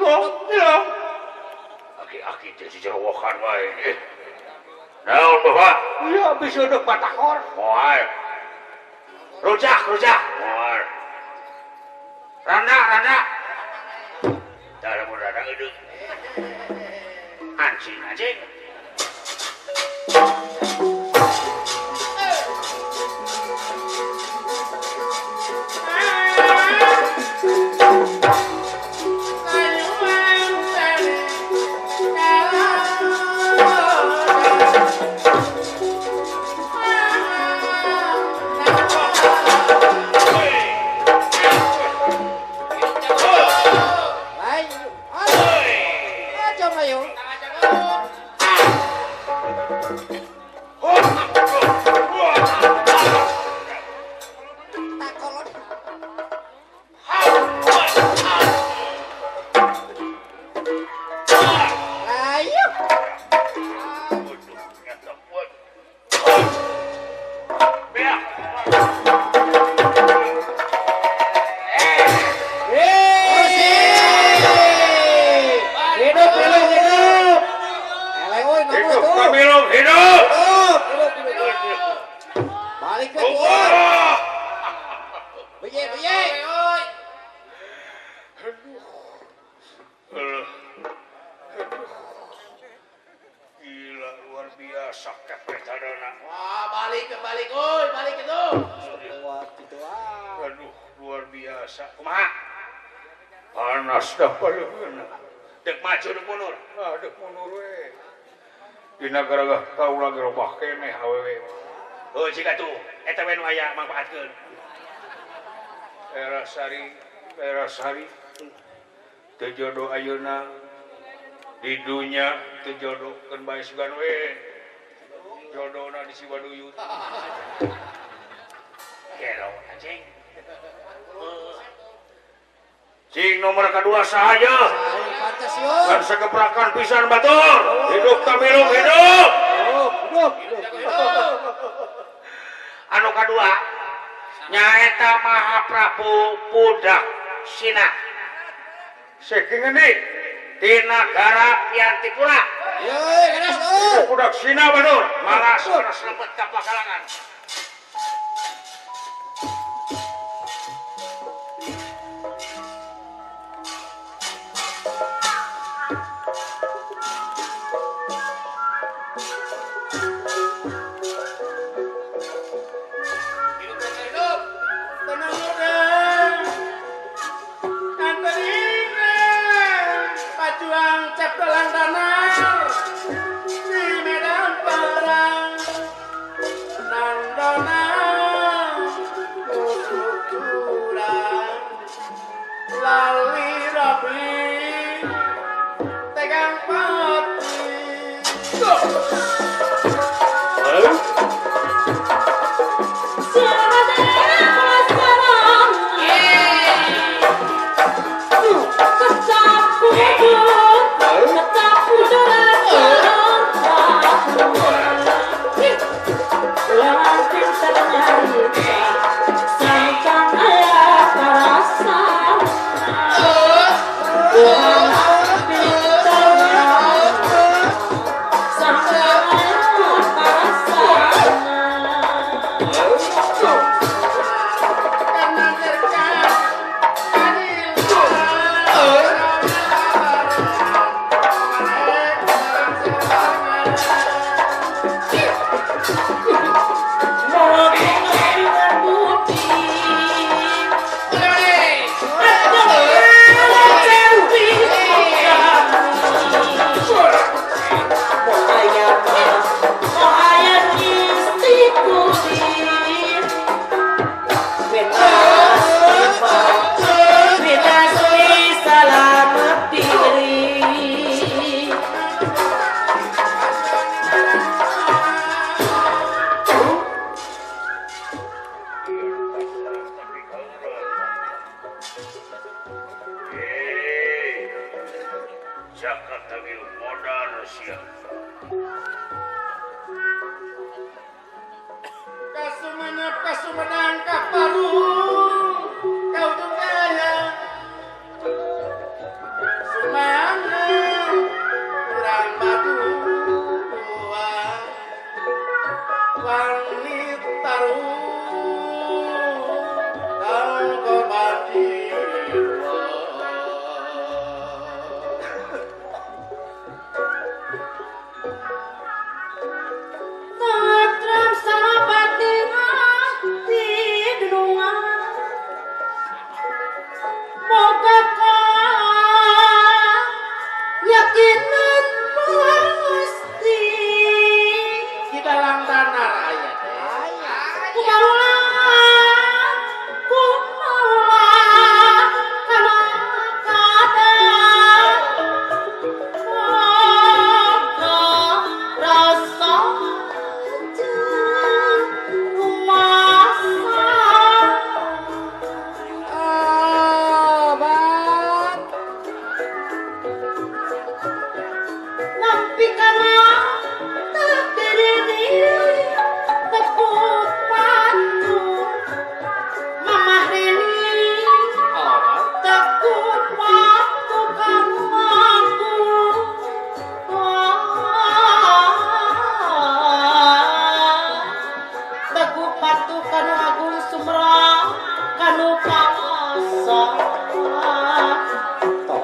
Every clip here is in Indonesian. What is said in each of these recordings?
iya. Aki-aki teh jerowokan wae. Naon Bapak? Iya bisa dek batakor. Moal. Rujak. Moal. Randa. Dalam randa gedung. Anjing. Dina gara-gara kau lagi robah keneh awewe. Oh jika tuh, eta we nu aya mangpaatkeun. Era sari. Teu jodoh ayeuna di dunya teu jodohkeun bae sugan we. Jodohna di Siwaduyut. Gelo anjing. Cing nomor kedua saja. Dan segebrakan pisan batur. Hidup Tamilung hidup. Anu kedua nyaeta Mahaprabu Pudak Sina. Saking endi di negara Yantipura. Pudak Sina batur. Malas lebet ka pakalangan.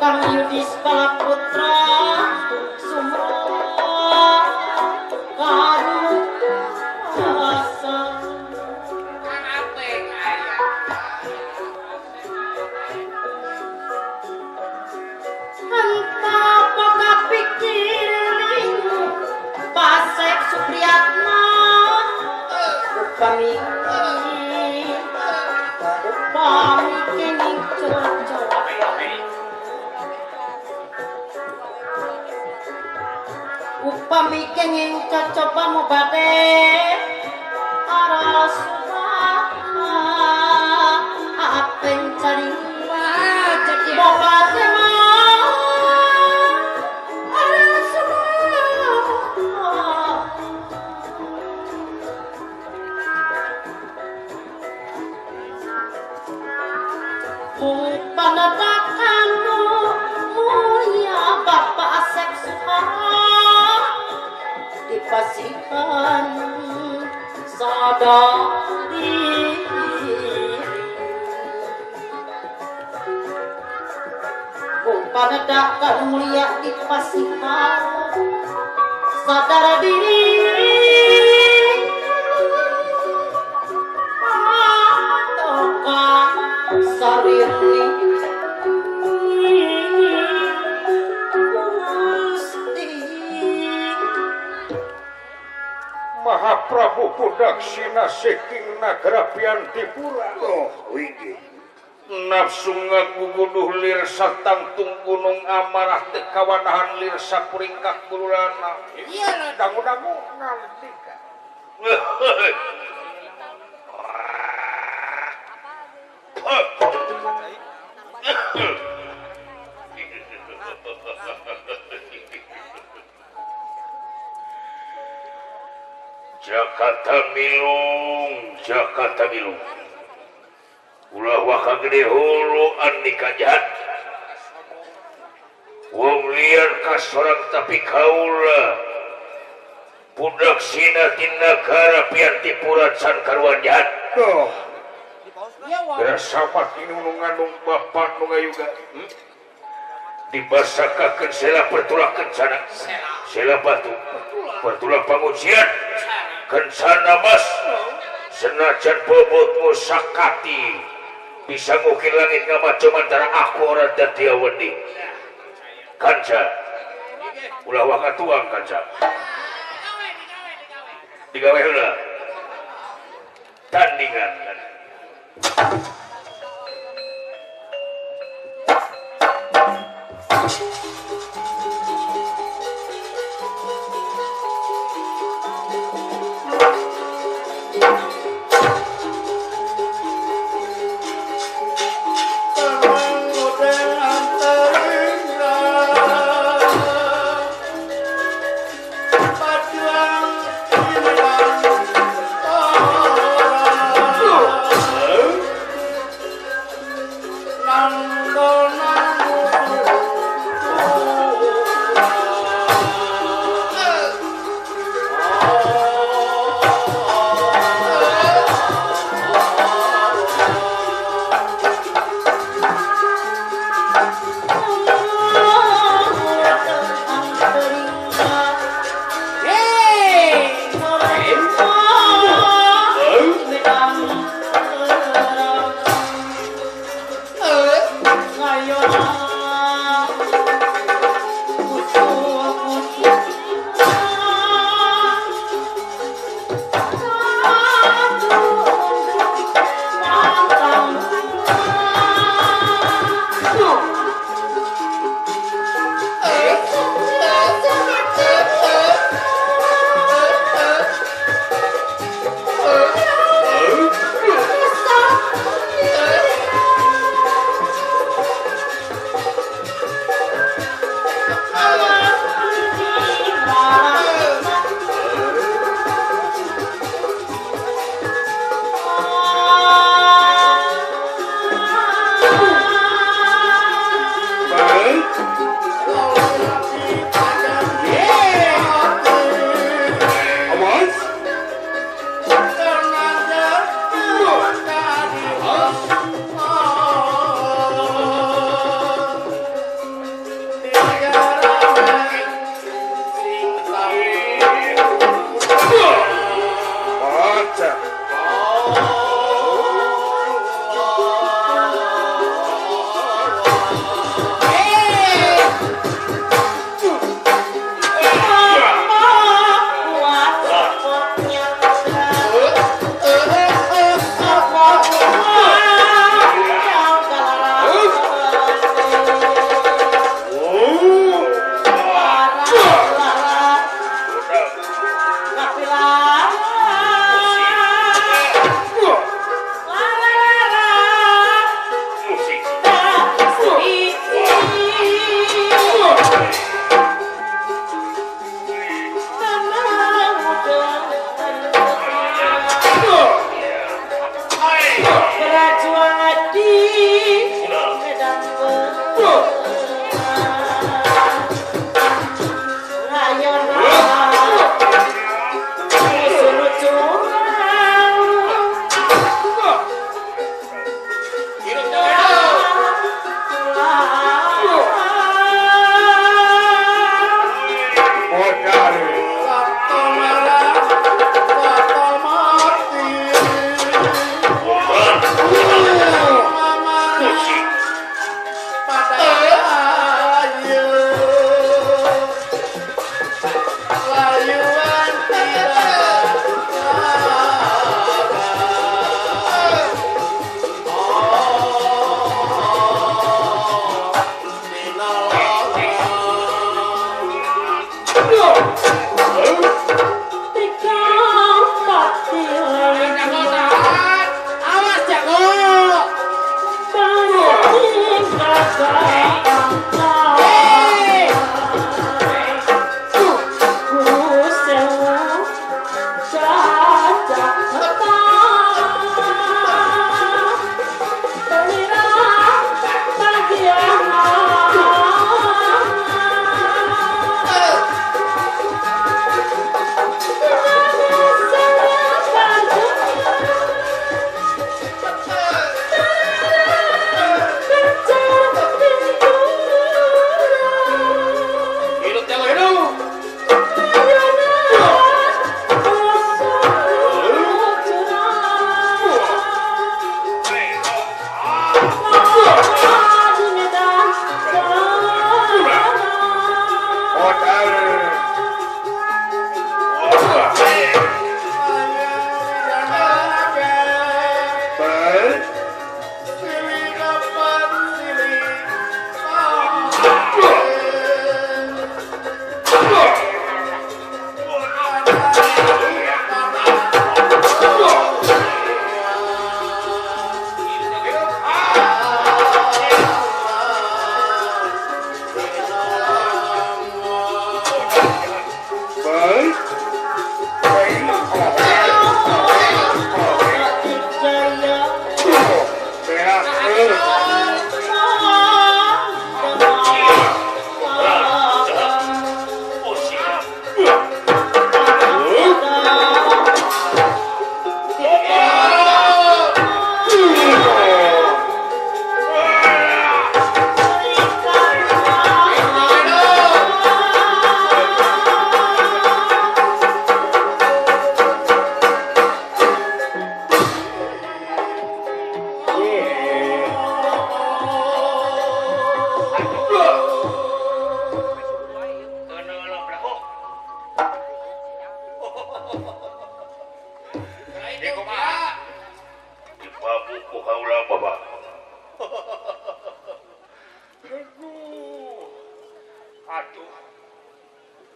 Kang Yudis Putra Sumro Karu Asa Entah apakah pikirin Pasek Supriyatna Upami kening cocok Upami kening cocok pamu bade aras apen cari mau bade aras panadakanmu mulia Bapak Asep Suhara dipasihan sadari panadakan mulia dipasihan sadar diri Sarirni Mahaprabu Pudaksina saking nagara Piantipura. Oh, wigi. Nafsu ngaguguduh lir satangtung gunung amarah teu kawanahan lir sapuringkak bulurana. Iya, dangu-dangu nanti ka. Jakarta Milung ulah waka gede hulu an nikajahat wong liar kasorang tapi kaula budak sina di negara Piantipura can karuan jahat bersahabat ini ngandung bapak nungayuga dibasakakan sela pertulakan sana sela batu pertulah pengujian kencana mas senajan bobotmu sakati bisa ngukir langit ngamaco antara aku orang dan dia wedi kanca ulah waka tuang kanca digawe heula tandingan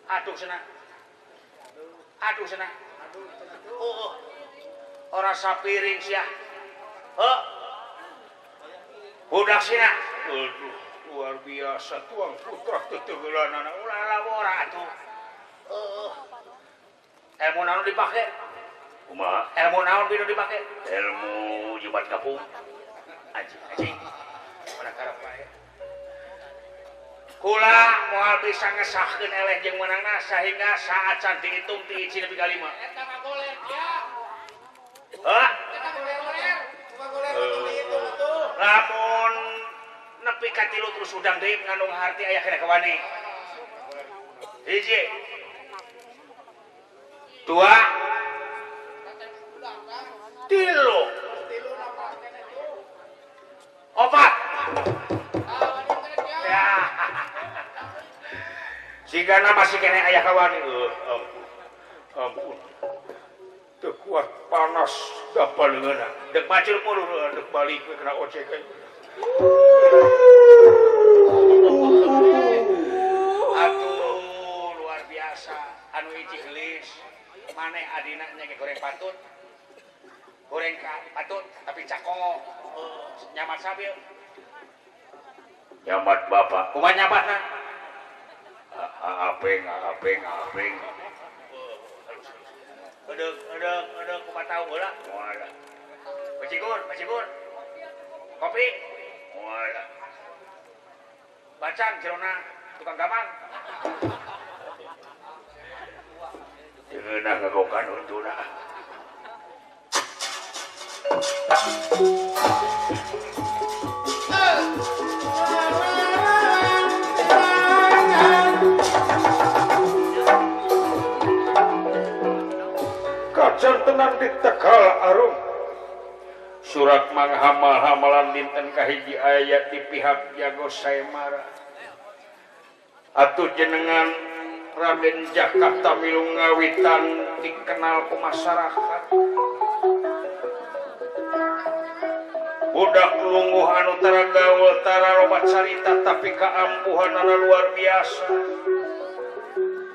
Aduh senang. Aduh senang. Oh, orang sapiring sia. Heh. Budak sina. Aduh, luar biasa tuang putra tetegelanana ulah ora atuh. Ilmu naon dipake? Kumaha? Ilmu naon binu dipake? Ilmu jumat kapung. Anjing. Mana karep bae. Kula moal bisa ngesahkeun eleh jeung menangna sehingga saat can dihitung ti hiji nepi ka 5. Eta mah goler ya. Hah? Eta goler. Bukan goler dihitung atuh. Lamun nepi ka 3 terus udang deui ngandung harti aya kena kawani. Hiji. 2 3 4 ya sigana masih kena ayah kawani ampun teu kuat panas da palingeuna dek macul mulu dek balik we kena ojek atuh luar biasa anu hiji gelis maneh adina nya goreng patut goreng patut tapi cakong nyamat sabil Nyamat bapak. kumaha nyamatna Apeng. Edeg kumaha tahu heula Moal. bacigur kopi Moal. bacang jerona tukang gamang Deuna ngagokan untuna. Kacan tenang di Tegal Arum surat manghamal-hamalan dinten kahiji ayat di pihak Jago Saemara atuh jenengan Raden Jakarta Milung ngawitan dikenal ku masyarakat budak lungguh anu tara gaul tara loba carita tapi kaampuhanana luar biasa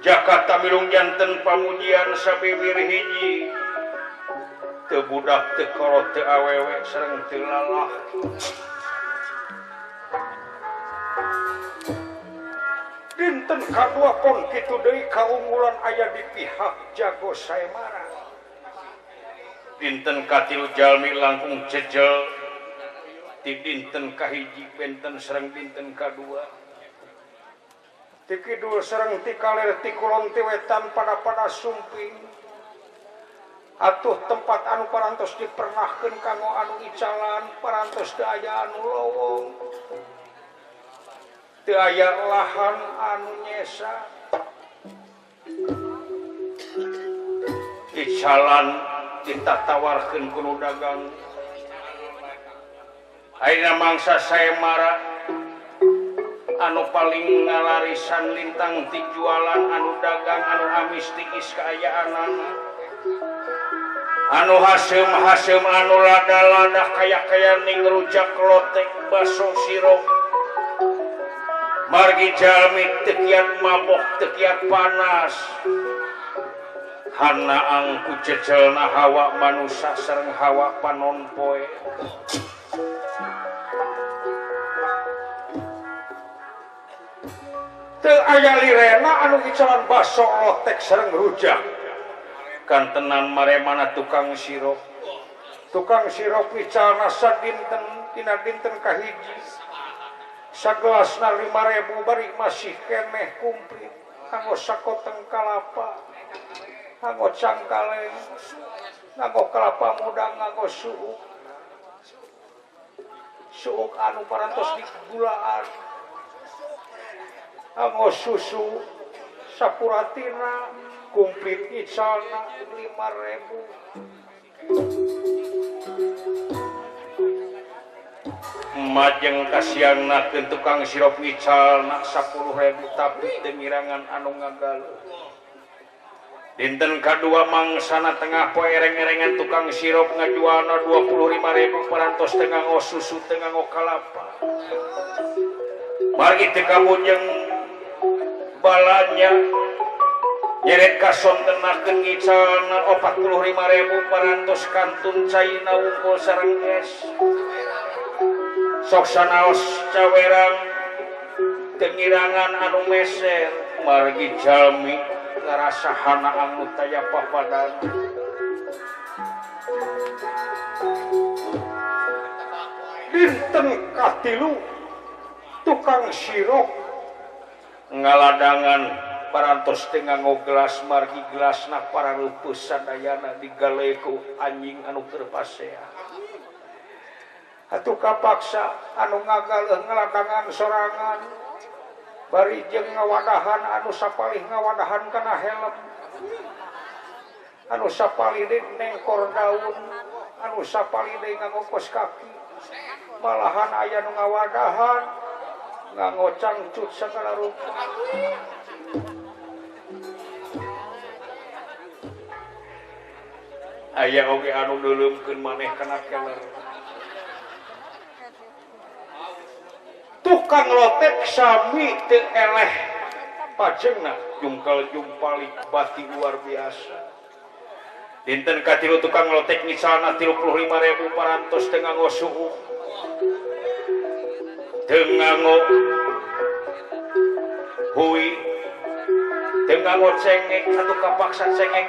Jakarta Milung janten pamujian sabibir hiji teu budak teu kolot teu awewe sareng teu lalaki dinten kadua pon kitu deui kaunggulan aya di pihak Jago Saemara. Dinten katilu jalmi langkung jejel ti dinten kahiji benten sareng dinten kadua Ti kidul sareng ti kaler ti kulon ti wetan pada sumping. Atuh tempat anu parantos dipernahkeun kanggo anu icalan parantos teu aya anu lowong. Teu aya lahan anu nyesa. icalan ditatawarkeun ku nu dagang. Ayeuna mangsa Saemara anu paling ngalarisan lintang ti jualan anu dagang anu amis tingis kaayaanana. Anu haseum anu lada-lada kaya ning rujak lotek baso sirop. Margi jalmi teu kiat mabok teu kiat panas. Hanaang ku cecelna hawa manusia sareng hawa panonpoe. Teu aya lirena anu icalan baso lotek sareng rujak. Kantenan maremana tukang sirop. Tukang sirop icalna sadinten tina dinten kahiji. Sagelasna 5.000 bari masih keneh kumplit. Kanggo sakoteng kalapa. Nganggo cangkaleng. Nganggo kelapa muda, nganggo suuk. Suuk anu parantos digulaan. Nganggo susu sapuratina. Kumplit icalna 5.000. Majeng kasiangnakeun tukang sirop icalna 10.000 tapi teu ngirangan anu ngagaluh. Dinten kadua mangsana tengah poe ereng-erengan tukang sirop ngajualna 25.000 parantos teu nganggo susu teu nganggo kalapa. Margi teu kabujeng balanya nyeret kasontenakeun ngicalna 45.000 parantos kantun caina wungkul sareng es. Sok sanaos cawerang teu ngirangan anu meser. Margi jalmi ngarasa hanaang nu taya papadan. Dinten katilu tukang sirop ngaladangan parantos teu nganggo gelas. Margi gelasna parareupeus sadayana digaleku anjing anu keur pasea. atuh kapaksa anu ngagaleuh ngaladangan sorangan bari jeung ngawadahan anu sapalih ngawadahan kana helm, anu sapalih deui nengkor daun, anu sapalih deui nganggo kos kaki, malahan aya nu ngawadahan nganggo cangcut sagala rupa. Aya oge anu deuleumkeun maneh kana keler. Tukang lotek sami teu eleh pajengna jungkal jumpalik bati luar biasa. Dinten katilu tukang lotek misalna 35.000 parantos teu nganggo suhu. Teu nganggo hui. Teu nganggo cengek atuh kapaksa cengek.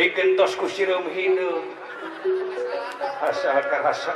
Digentos ku sireum hideung. Asal karasa